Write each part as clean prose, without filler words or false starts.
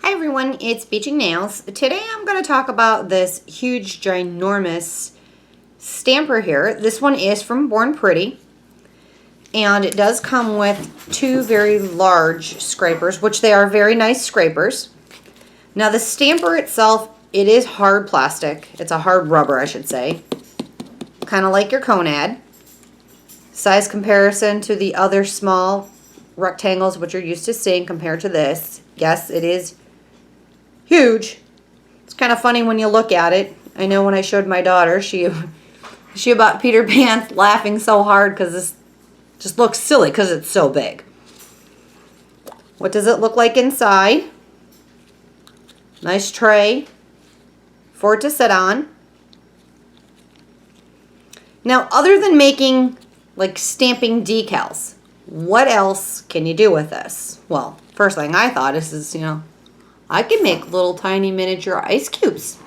Hi everyone, it's Beaching Nails. Today I'm going to talk about this huge, ginormous stamper here. This one is from Born Pretty, and it does come with two very large scrapers, which they are very nice scrapers. Now the stamper itself, it is hard plastic. It's a hard rubber, I should say. Kind of like your Conad. Size comparison to the other small rectangles which you're used to seeing compared to this. Yes, it is huge. It's kind of funny when you look at it. I know when I showed my daughter, she about Peter Pan laughing so hard because this just looks silly because it's so big. What does it look like inside? Nice tray for it to sit on. Now, other than making like stamping decals, what else can you do with this? Well, first thing I thought is I can make little tiny miniature ice cubes.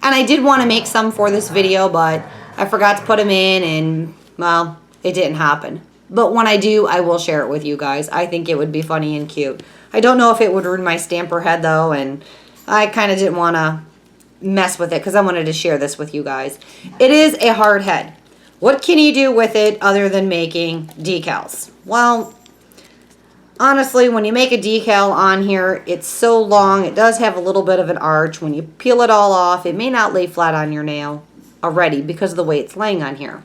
And I did want to make some for this video, but I forgot to put them in and, well, it didn't happen. But when I do, I will share it with you guys. I think it would be funny and cute. I don't know if it would ruin my stamper head though, and I kind of didn't want to mess with it because I wanted to share this with you guys. It is a hard head. What can you do with it other than making decals? Well, honestly, when you make a decal on here, it's so long, it does have a little bit of an arch. When you peel it all off, it may not lay flat on your nail already because of the way it's laying on here.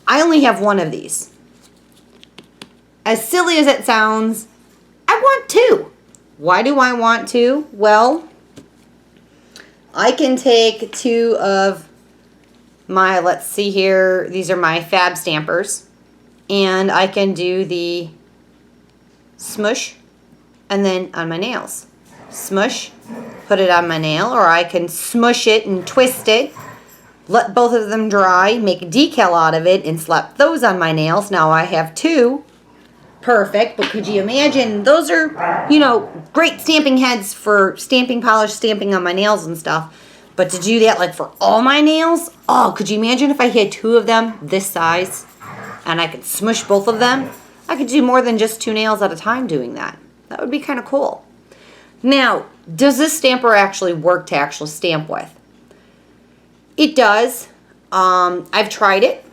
I only have one of these. As silly as it sounds, I want two. Why do I want two? Well, I can take two of my, let's see here, these are my Fab stampers, and I can do the smush and then on my nails. Smush, put it on my nail, or I can smush it and twist it, let both of them dry, make a decal out of it, and slap those on my nails. Now I have two. Perfect, but could you imagine, those are, great stamping heads for stamping polish, stamping on my nails and stuff. But to do that like for all my nails, oh, could you imagine if I had two of them this size and I could smush both of them? I could do more than just two nails at a time doing that. That would be kind of cool. Now, does this stamper actually work to actually stamp with? It does. I've tried it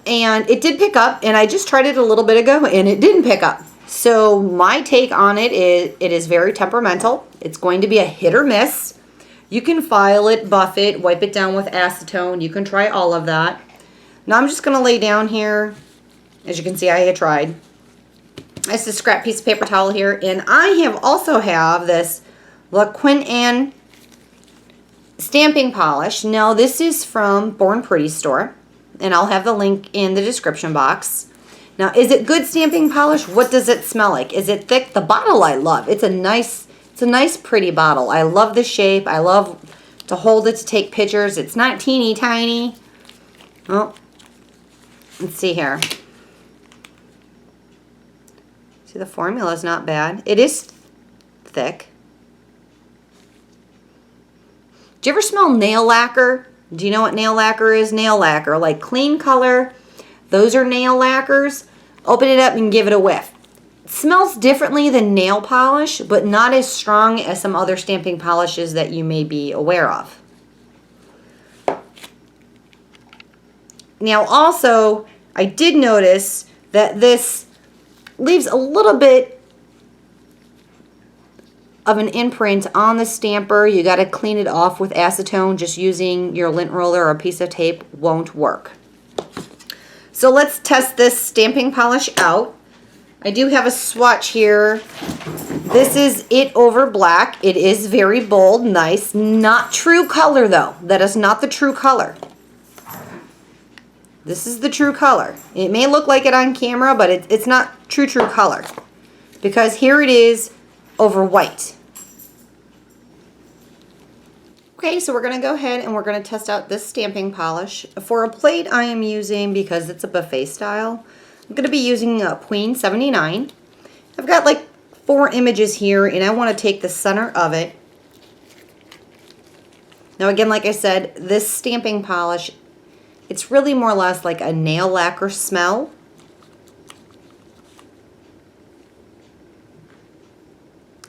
and it did pick up, and I just tried it a little bit ago and it didn't pick up. So my take on it is it is very temperamental. It's going to be a hit or miss. You can file it, buff it, wipe it down with acetone. You can try all of that. Now I'm just going to lay down here. As you can see, I had tried. It's a scrap piece of paper towel here. And I also have this La Quinn stamping polish. Now this is from Born Pretty store. And I'll have the link in the description box. Now, is it good stamping polish? What does it smell like? Is it thick? The bottle I love. It's a nice, pretty bottle. I love the shape. I love to hold it to take pictures. It's not teeny tiny. Oh, let's see here. See, the formula is not bad. It is thick. Do you ever smell nail lacquer? Do you know what nail lacquer is? Nail lacquer, like Clean Color. Those are nail lacquers. Open it up and give it a whiff. It smells differently than nail polish, but not as strong as some other stamping polishes that you may be aware of. Now also, I did notice that this leaves a little bit of an imprint on the stamper. You got to clean it off with acetone. Just using your lint roller or a piece of tape won't work. So let's test this stamping polish out. I do have a swatch here. This is it over black. It is very bold, nice. Not true color though. That is not the true color. This is the true color. It may look like it on camera, but it's not true color. Because here it is over white. Okay, so we're going to go ahead and we're going to test out this stamping polish. For a plate I am using, because it's a buffet style, I'm going to be using a Queen 79. I've got like 4 images here and I want to take the center of it. Now again, like I said, this stamping polish, it's really more or less like a nail lacquer smell.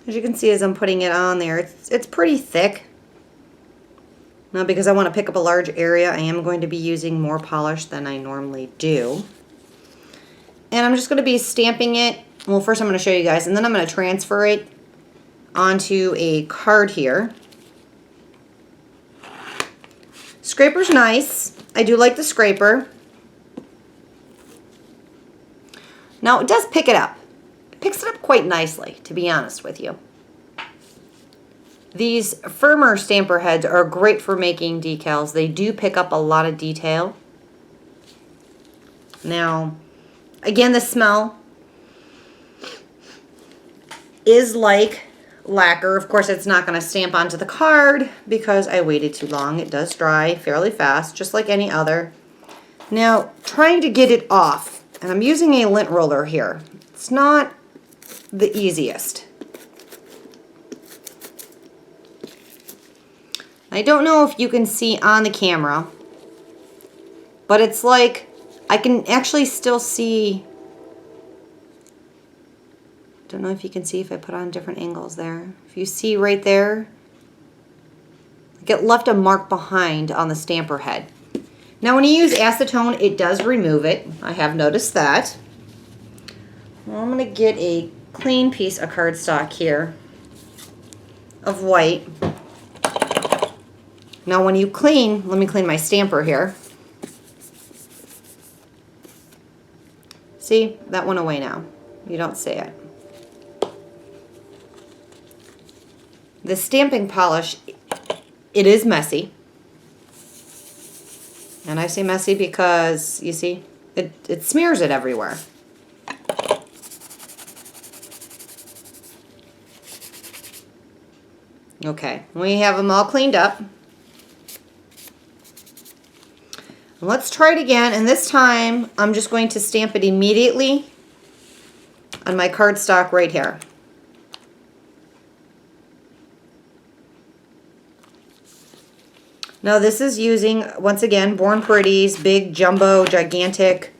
As you can see as I'm putting it on there, it's pretty thick. Now because I want to pick up a large area, I am going to be using more polish than I normally do. And I'm just going to be stamping it. Well, first I'm going to show you guys, and then I'm going to transfer it onto a card here. Scraper's nice. I do like the scraper. Now it does pick it up. It picks it up quite nicely, to be honest with you. These firmer stamper heads are great for making decals. They do pick up a lot of detail. Now, again, the smell is like lacquer. Of course, it's not going to stamp onto the card because I waited too long. It does dry fairly fast, just like any other. Now, trying to get it off, and I'm using a lint roller here. It's not the easiest. I don't know if you can see on the camera, but it's like I can actually still see. Don't know if you can see if I put on different angles there. If you see right there, it left a mark behind on the stamper head. Now when you use acetone, it does remove it. I have noticed that. Well, I'm going to get a clean piece of cardstock here of white. Now when you clean, let me clean my stamper here. See, that went away now. You don't see it. The stamping polish, it is messy. And I say messy because, you see, it smears it everywhere. Okay, we have them all cleaned up. Let's try it again, and this time I'm just going to stamp it immediately on my cardstock right here. Now this is using, once again, Born Pretty's big, jumbo, gigantic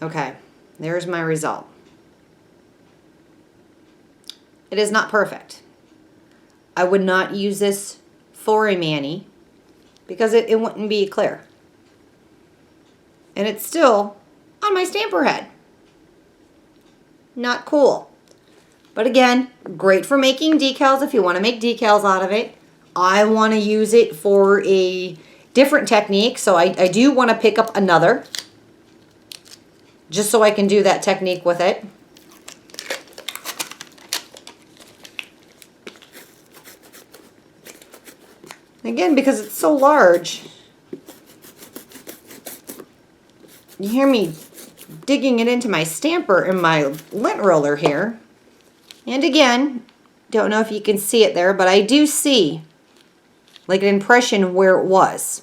okay, there's my result. It is not perfect. I would not use this for a mani because it wouldn't be clear. And it's still on my stamper head. Not cool. But again, great for making decals if you want to make decals out of it. I want to use it for a different technique, so I do want to pick up another just so I can do that technique with it. Again, because it's so large, you hear me digging it into my stamper and my lint roller here. And again, don't know if you can see it there, but I do see like an impression where it was.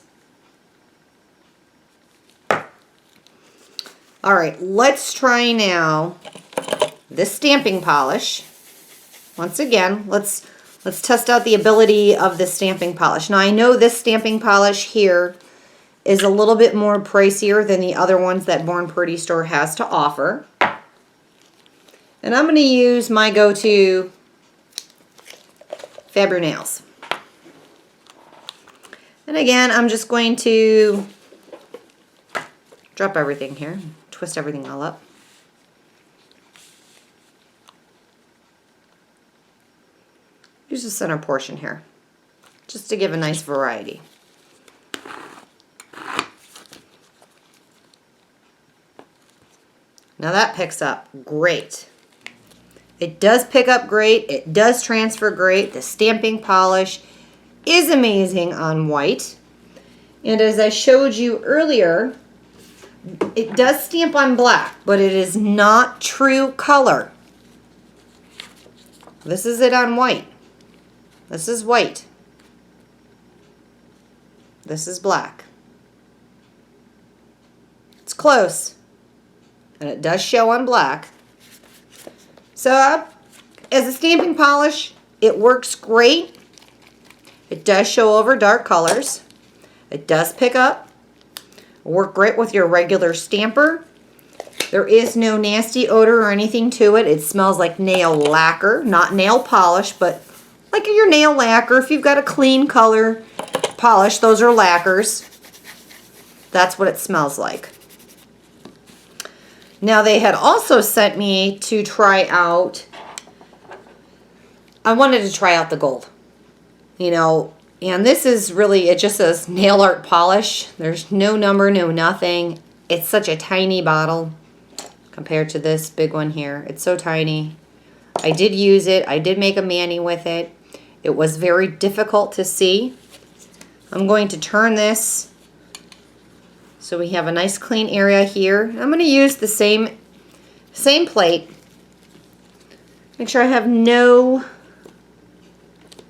All right, let's try now this stamping polish. Once again, let's test out the ability of the stamping polish. Now I know this stamping polish here is a little bit more pricier than the other ones that Born Pretty store has to offer. And I'm going to use my go-to Faber-Nails. And again, I'm just going to drop everything here, twist everything all up. Use the center portion here, just to give a nice variety. Now that picks up great. It does pick up great. It does transfer great. The stamping polish is amazing on white. And as I showed you earlier, it does stamp on black, but it is not true color. This is it on white. This is white. This is black. It's close. And it does show on black. So, as a stamping polish, it works great. It does show over dark colors. It does pick up Work great with your regular stamper. There is no nasty odor or anything to it. It smells like nail lacquer, not nail polish, but like your nail lacquer. If you've got a clean color polish, those are lacquers. That's what it smells like. Now they had also sent me to try out, I wanted to try out the gold, you know, and this is really, it just says nail art polish. There's no number, no nothing. It's such a tiny bottle compared to this big one here. It's so tiny. I did use it. I did make a mani with it. It was very difficult to see. I'm going to turn this so we have a nice clean area here. I'm going to use the same plate. Make sure I have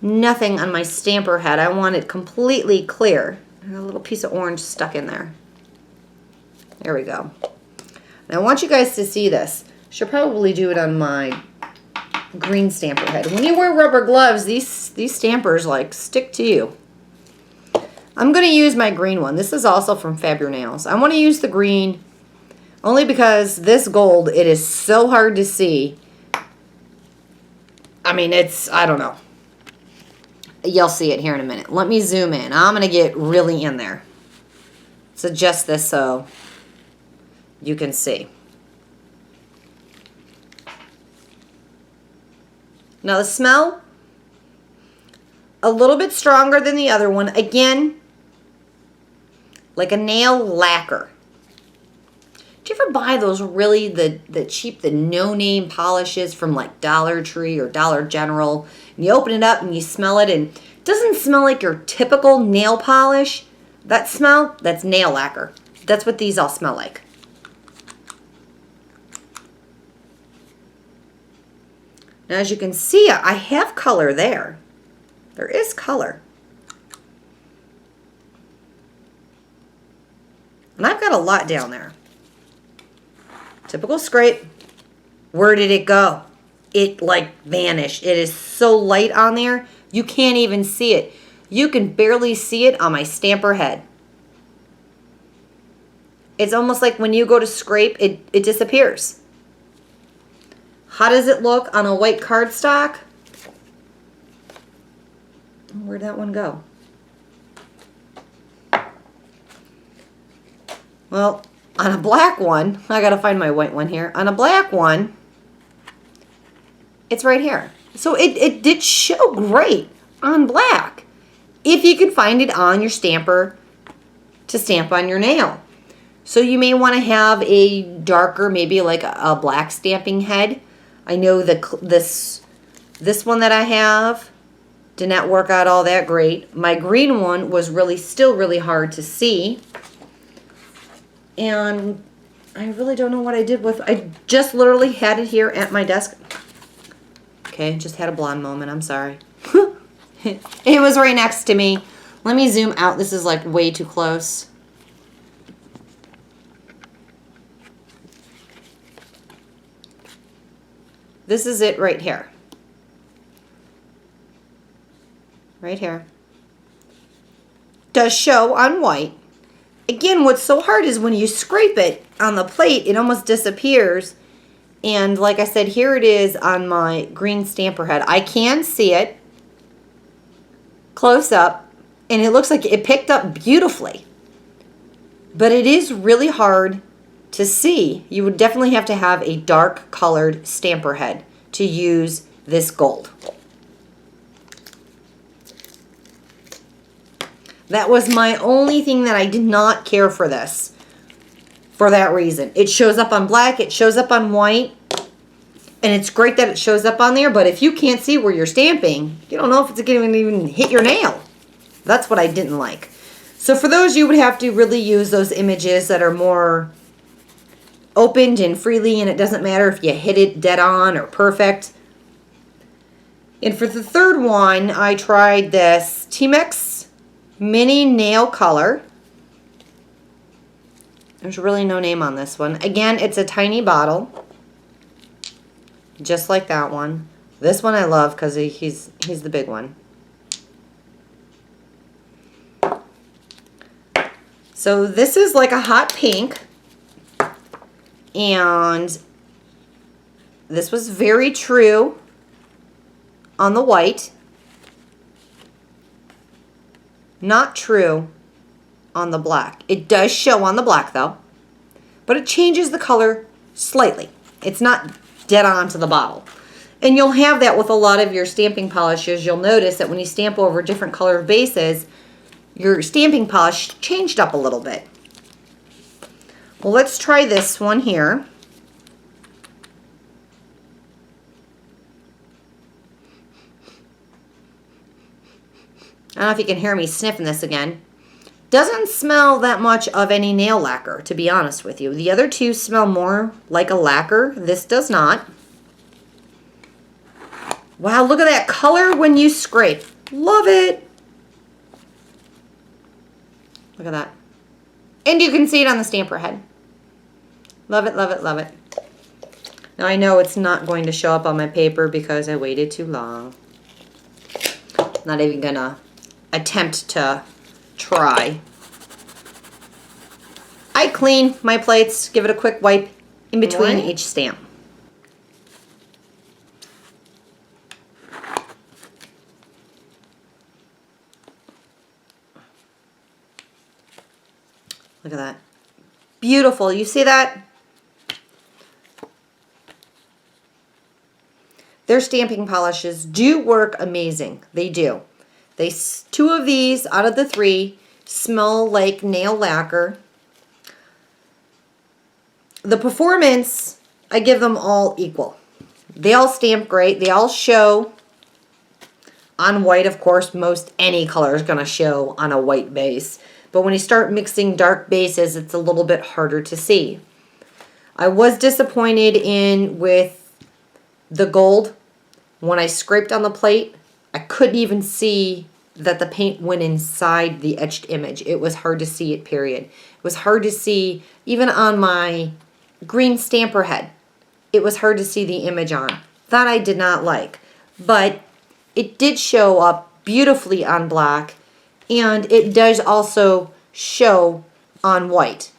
nothing on my stamper head. I want it completely clear. And a little piece of orange stuck in there. There we go. And I want you guys to see this. Should probably do it on my green stamper head. When you wear rubber gloves, these stampers like stick to you. I'm going to use my green one. This is also from Fab-Your-Nails. I want to use the green only because this gold, it is so hard to see. I mean, I don't know. You'll see it here in a minute. Let me zoom in. I'm going to get really in there. Let's adjust this so you can see. Now the smell, a little bit stronger than the other one. Again, like a nail lacquer. Do you ever buy those really, the cheap, the no-name polishes from like Dollar Tree or Dollar General? And you open it up and you smell it and it doesn't smell like your typical nail polish. That smell, that's nail lacquer. That's what these all smell like. Now as you can see, I have color there. There is color. And I've got a lot down there. Typical scrape. Where did it go? It like vanished. It is so light on there, you can't even see it. You can barely see it on my stamper head. It's almost like when you go to scrape, it disappears. How does it look on a white cardstock? Where'd that one go? Well, on a black one, I gotta find my white one here. On a black one, it's right here. So it did show great on black. If you can find it on your stamper to stamp on your nail. So you may want to have a darker, maybe like a black stamping head. I know this one that I have did not work out all that great. My green one was still really hard to see. And I really don't know what I did with, I just literally had it here at my desk. Okay, just had a blonde moment, I'm sorry. It was right next to me. Let me zoom out, this is like way too close. This is it right here. Right here. Does show on white. Again, what's so hard is when you scrape it on the plate, it almost disappears. And like I said, here it is on my green stamper head. I can see it close up, and it looks like it picked up beautifully. But it is really hard to see. You would definitely have to have a dark colored stamper head to use this gold. That was my only thing that I did not care for this. For that reason. It shows up on black, it shows up on white, and it's great that it shows up on there, but if you can't see where you're stamping, you don't know if it's going to even hit your nail. That's what I didn't like. So for those, you would have to really use those images that are more opened and freely, and it doesn't matter if you hit it dead on or perfect. And for the third one, I tried this Timex Mini Nail Color. There's really no name on this one. Again, it's a tiny bottle, just like that one. This one I love because he's the big one. So this is like a hot pink, and this was very true on the white, not true on the black. It does show on the black though, but it changes the color slightly. It's not dead on to the bottle. And you'll have that with a lot of your stamping polishes. You'll notice that when you stamp over different color bases, your stamping polish changed up a little bit. Well, let's try this one here. I don't know if you can hear me sniffing this again. Doesn't smell that much of any nail lacquer, to be honest with you. The other two smell more like a lacquer. This does not. Wow, look at that color when you scrape. Love it. Look at that. And you can see it on the stamper head. Love it, love it, love it. Now I know it's not going to show up on my paper because I waited too long. Not even gonna attempt to try. I clean my plates, give it a quick wipe in between each stamp. Look at that. Beautiful. You see that? Their stamping polishes do work amazing. They do. Two of these out of the 3 smell like nail lacquer. The performance, I give them all equal. They all stamp great. They all show on white. Of course, most any color is going to show on a white base. But when you start mixing dark bases, it's a little bit harder to see. I was disappointed with the gold. When I scraped on the plate, I couldn't even see that the paint went inside the etched image. It was hard to see it, period. It was hard to see, even on my green stamper head, it was hard to see the image on. That I did not like. But it did show up beautifully on black, and it does also show on white.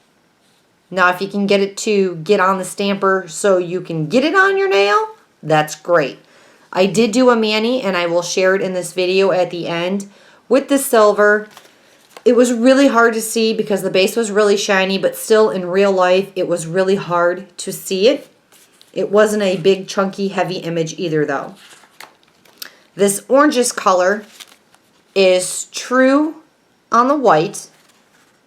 Now, if you can get it to get on the stamper so you can get it on your nail, that's great. I did do a mani, and I will share it in this video at the end with the silver. It was really hard to see because the base was really shiny, but still in real life, it was really hard to see it. It wasn't a big, chunky, heavy image either, though. This oranges color is true on the white,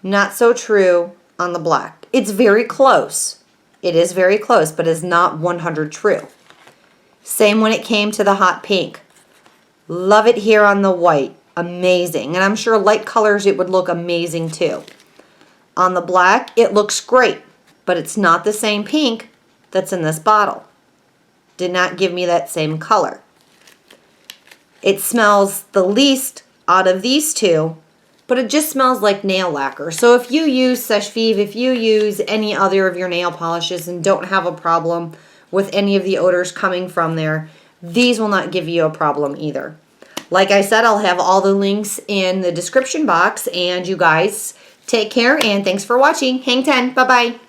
not so true on the black. It's very close. It is very close, but is not 100 true. Same when it came to the hot pink. Love it here on the white. Amazing. And I'm sure light colors it would look amazing too. On the black, it looks great, but it's not the same pink that's in this bottle. Did not give me that same color. It smells the least out of these two, but it just smells like nail lacquer. So if you use Sèche Vive, if you use any other of your nail polishes and don't have a problem with any of the odors coming from there, these will not give you a problem either. Like I said, I'll have all the links in the description box, and you guys take care, and thanks for watching. Hang 10. Bye-bye.